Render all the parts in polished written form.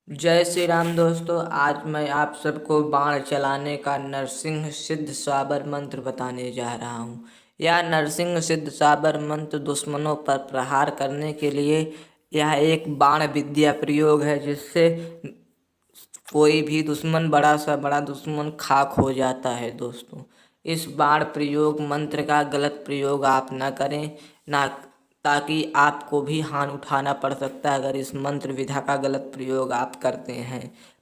जय श्री राम दोस्तों। आज मैं आप सबको बाण चलाने का नरसिंह सिद्ध साबर मंत्र बताने जा रहा हूँ। यह नरसिंह सिद्ध साबर मंत्र दुश्मनों पर प्रहार करने के लिए यह एक बाण विद्या प्रयोग है, जिससे कोई भी दुश्मन, बड़ा सा बड़ा दुश्मन खाक हो जाता है। दोस्तों, इस बाण प्रयोग मंत्र का गलत प्रयोग आप ना करें, ना ताकि आपको भी हानि उठाना पड़ सकता है अगर इस मंत्र विधा का गलत प्रयोग आप करते हैं।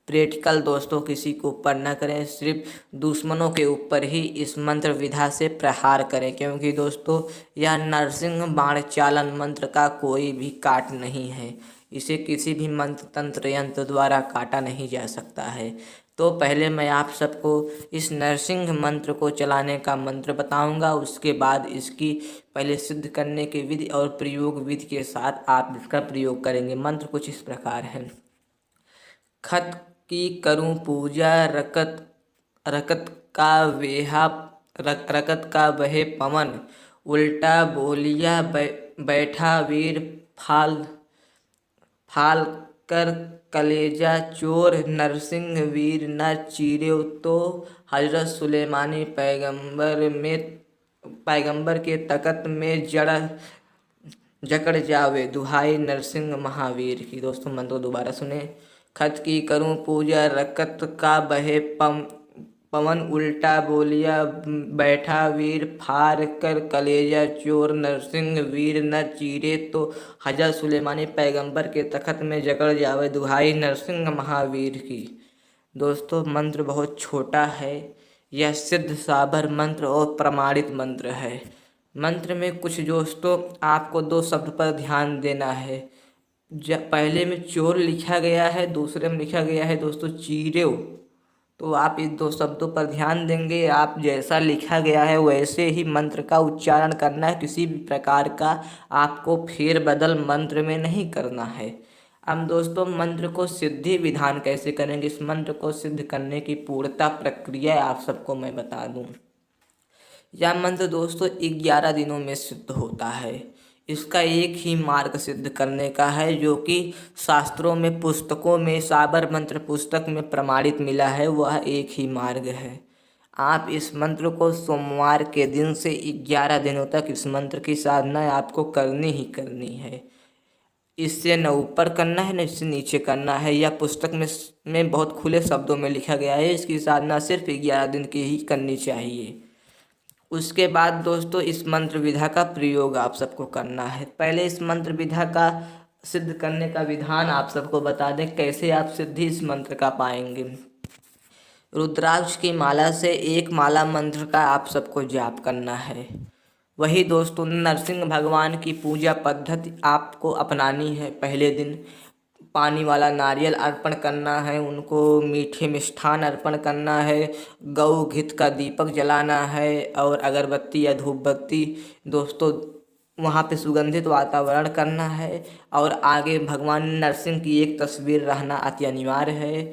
प्रैक्टिकल दोस्तों किसी के ऊपर न करें, सिर्फ दुश्मनों के ऊपर ही इस मंत्र विधा से प्रहार करें, क्योंकि दोस्तों यह नरसिंह बाण चालन मंत्र का कोई भी काट नहीं है। इसे किसी भी मंत्र तंत्र यंत्र द्वारा काटा नहीं जा सकता है। तो पहले मैं आप सबको इस नरसिंह मंत्र को चलाने का मंत्र बताऊंगा, उसके बाद इसकी पहले सिद्ध करने की विधि और प्रयोग विधि के साथ आप इसका प्रयोग करेंगे। मंत्र कुछ इस प्रकार है। खत की करूं पूजा, रकत रकत का वेहा रकत का वहे पवन, उल्टा बोलिया बैठा वीर फाल फाल कर कलेजा चोर, नरसिंह वीर न चीरे तो हजरत सुलेमानी पैगंबर के तकत में जकड़ जावे, दुहाई नरसिंह महावीर की। दोस्तों मन तो दोबारा सुने। खत की करूं पूजा, रकत का बहे पवन, उल्टा बोलिया बैठा वीर फार कर कलेजा चोर, नरसिंह वीर न चीरे तो हजरत सुलेमानी पैगंबर के तखत में जकड़ जावे, दुहाई नरसिंह महावीर की। दोस्तों मंत्र बहुत छोटा है। यह सिद्ध साबर मंत्र और प्रमाणित मंत्र है। मंत्र में कुछ दोस्तों आपको दो शब्द पर ध्यान देना है। पहले में चोर लिखा गया है, दूसरे में लिखा गया है दोस्तों चीरेव। तो आप इन दो शब्दों पर ध्यान देंगे। आप जैसा लिखा गया है वैसे ही मंत्र का उच्चारण करना है। किसी भी प्रकार का आपको फेरबदल मंत्र में नहीं करना है। अब दोस्तों मंत्र को सिद्धि विधान कैसे करेंगे, इस मंत्र को सिद्ध करने की पूर्णता प्रक्रिया आप सबको मैं बता दूं। यह मंत्र दोस्तों 11 दिनों में सिद्ध होता है। इसका एक ही मार्ग सिद्ध करने का है, जो कि शास्त्रों में, पुस्तकों में, साबर मंत्र पुस्तक में प्रमाणित मिला है। वह एक ही मार्ग है। आप इस मंत्र को सोमवार के दिन से 11 दिनों तक इस मंत्र की साधना आपको करनी ही करनी है। इससे न ऊपर करना है न इससे नीचे करना है। यह पुस्तक में बहुत खुले शब्दों में लिखा गया है। इसकी साधना सिर्फ 11 दिन की ही करनी चाहिए। उसके बाद दोस्तों इस मंत्र विधा का प्रयोग आप सबको करना है। पहले इस मंत्र विधा का सिद्ध करने का विधान आप सबको बता दें, कैसे आप सिद्धि इस मंत्र का पाएंगे। रुद्राक्ष की माला से एक माला मंत्र का आप सबको जाप करना है। वही दोस्तों नरसिंह भगवान की पूजा पद्धति आपको अपनानी है। पहले दिन पानी वाला नारियल अर्पण करना है, उनको मीठे मिष्ठान अर्पण करना है, गौ घृत का दीपक जलाना है और अगरबत्ती या धूप बत्ती दोस्तों वहाँ पे सुगंधित वातावरण करना है। और आगे भगवान नरसिंह की एक तस्वीर रहना अति अनिवार्य है।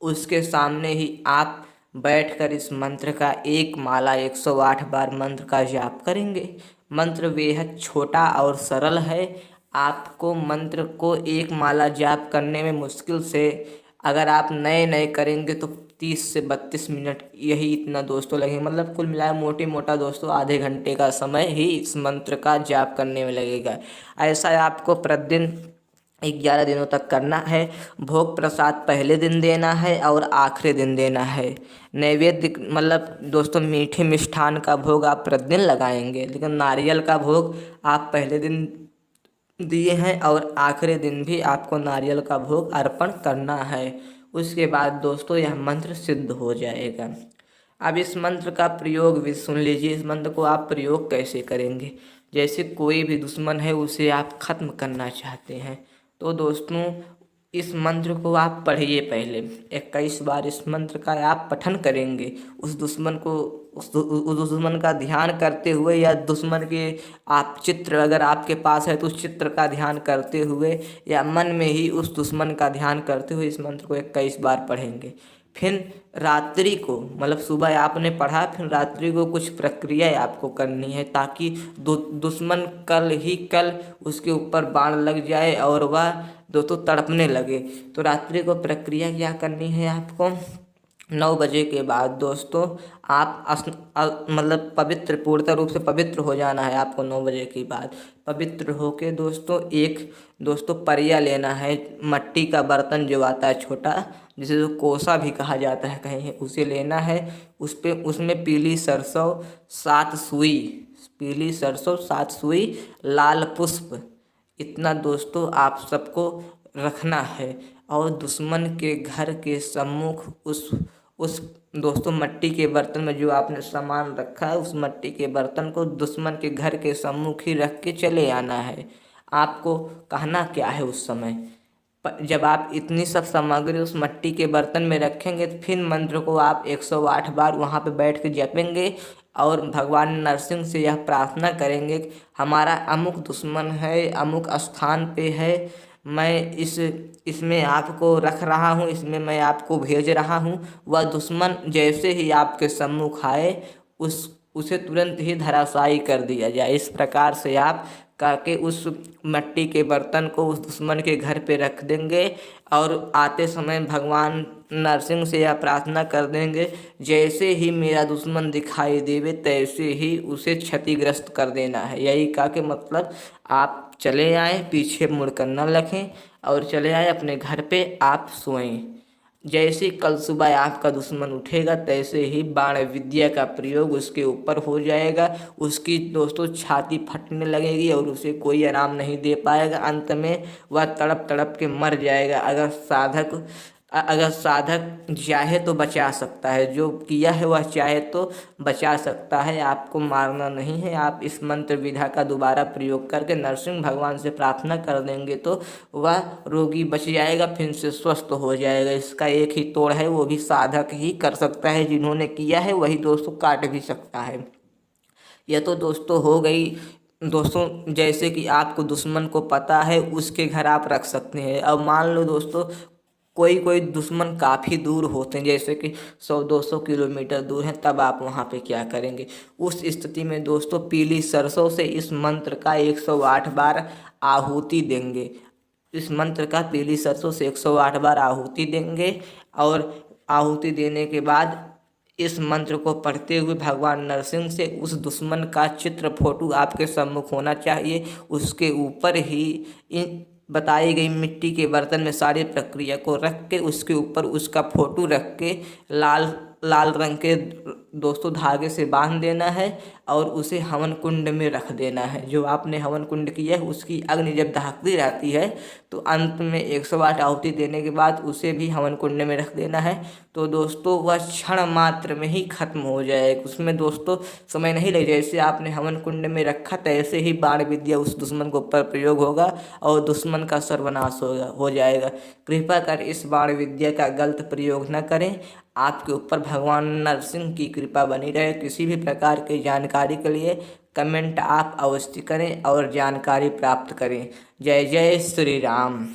उसके सामने ही आप बैठकर इस मंत्र का एक माला 108 बार मंत्र का जाप करेंगे। मंत्र बेहद छोटा और सरल है। आपको मंत्र को एक माला जाप करने में मुश्किल से, अगर आप नए नए करेंगे तो 30 से 32 मिनट यही इतना दोस्तों लगेंगे। मतलब कुल मिलाए मोटा दोस्तों आधे घंटे का समय ही इस मंत्र का जाप करने में लगेगा। ऐसा आपको प्रतिदिन 11 दिनों तक करना है। भोग प्रसाद पहले दिन देना है और आखिरी दिन देना है। नैवेद्य मतलब दोस्तों मीठे मिष्ठान का भोग आप प्रतिदिन लगाएंगे, लेकिन नारियल का भोग आप पहले दिन दिए हैं और आखिरी दिन भी आपको नारियल का भोग अर्पण करना है। उसके बाद दोस्तों यह मंत्र सिद्ध हो जाएगा। अब इस मंत्र का प्रयोग भी सुन लीजिए। इस मंत्र को आप प्रयोग कैसे करेंगे। जैसे कोई भी दुश्मन है उसे आप ख़त्म करना चाहते हैं, तो दोस्तों इस मंत्र को आप पढ़िए। पहले 21 बार इस मंत्र का आप पठन करेंगे। उस दुश्मन का ध्यान करते हुए, या दुश्मन के आप चित्र अगर आपके पास है तो उस चित्र का ध्यान करते हुए, या मन में ही उस दुश्मन का ध्यान करते हुए इस मंत्र को 21 बार पढ़ेंगे। फिर रात्रि को, मतलब सुबह आपने पढ़ा, फिर रात्रि को कुछ प्रक्रिया आपको करनी है, ताकि दुश्मन कल ही कल उसके ऊपर बाण लग जाए और वह दोस्तों तड़पने लगे। तो रात्रि को प्रक्रिया क्या करनी है आपको, 9 बजे के बाद दोस्तों आप मतलब पवित्र, पूर्णतः रूप से पवित्र हो जाना है आपको। 9 बजे के बाद पवित्र होके दोस्तों एक परिया लेना है, मट्टी का बर्तन जो आता है छोटा, जिसे जो कोसा भी कहा जाता है कहीं, उसे लेना है। उसमें पीली सरसों 7 सुई, पीली सरसों 7 सुई, लाल पुष्प, इतना दोस्तों आप सबको रखना है। और दुश्मन के घर के सम्मुख उस दोस्तों मट्टी के बर्तन में जो आपने सामान रखा है, उस मट्टी के बर्तन को दुश्मन के घर के सम्मुख ही रख के चले आना है। आपको कहना क्या है उस समय, जब आप इतनी सब सामग्री उस मट्टी के बर्तन में रखेंगे तो फिर मंत्र को आप 108 बार वहाँ पे बैठ के जपेंगे और भगवान नरसिंह से यह प्रार्थना करेंगे कि हमारा अमुक दुश्मन है, अमुक स्थान पे है, मैं इसमें आपको रख रहा हूँ, इसमें मैं आपको भेज रहा हूँ। वह दुश्मन जैसे ही आपके सम्मुख आए उसे तुरंत ही धराशायी कर दिया जाए। इस प्रकार से आप करके उस मट्टी के बर्तन को उस दुश्मन के घर पे रख देंगे और आते समय भगवान नरसिंह से यह प्रार्थना कर देंगे, जैसे ही मेरा दुश्मन दिखाई देवे तैसे ही उसे क्षतिग्रस्त कर देना है। यही कहा कि मतलब आप चले आए, पीछे मुड़कर न रखें और चले आए अपने घर पे, आप सोएं। जैसे कल सुबह आपका दुश्मन उठेगा तैसे ही बाण विद्या का प्रयोग उसके ऊपर हो जाएगा। उसकी दोस्तों छाती फटने लगेगी और उसे कोई आराम नहीं दे पाएगा। अंत में वह तड़प तड़प के मर जाएगा। अगर साधक चाहे तो बचा सकता है, जो किया है वह चाहे तो बचा सकता है, आपको मारना नहीं है। आप इस मंत्र विधा का दोबारा प्रयोग करके नरसिंह भगवान से प्रार्थना कर देंगे तो वह रोगी बच जाएगा, फिर से स्वस्थ हो जाएगा। इसका एक ही तोड़ है, वो भी साधक ही कर सकता है। जिन्होंने किया है वही दोस्तों काट भी सकता है। यह तो दोस्तों हो गई दोस्तों, जैसे कि आपको दुश्मन को पता है उसके घर आप रख सकते हैं। अब मान लो दोस्तों कोई दुश्मन काफ़ी दूर होते हैं, जैसे कि 100-200 किलोमीटर दूर हैं, तब आप वहाँ पे क्या करेंगे। उस स्थिति में दोस्तों पीली सरसों से इस मंत्र का 108 बार आहुति देंगे। इस मंत्र का पीली सरसों से 108 बार आहुति देंगे और आहुति देने के बाद इस मंत्र को पढ़ते हुए भगवान नरसिंह से उस दुश्मन का चित्र फोटो आपके सम्मुख होना चाहिए। उसके ऊपर ही इन बताई गई मिट्टी के बर्तन में सारी प्रक्रिया को रख के उसके ऊपर उसका फोटो रख के लाल रंग के दोस्तों धागे से बांध देना है और उसे हवन कुंड में रख देना है। जो आपने हवन कुंड किया है उसकी अग्नि जब दहकती रहती है तो अंत में 108 आहुति देने के बाद उसे भी हवन कुंड में रख देना है। तो दोस्तों वह क्षण मात्र में ही खत्म हो जाएगा, उसमें दोस्तों समय नहीं लगे। जैसे आपने हवन कुंड में रखा तैसे ही बाण विद्या उस दुश्मन के ऊपर प्रयोग होगा और दुश्मन का सर्वनाश हो जाएगा। कृपा कर इस बाण विद्या का गलत प्रयोग न करें। आपके ऊपर भगवान नरसिंह की कृपा बनी रहे। किसी भी प्रकार की जानकारी के लिए कमेंट आप अवश्य करें और जानकारी प्राप्त करें। जय जय श्री राम।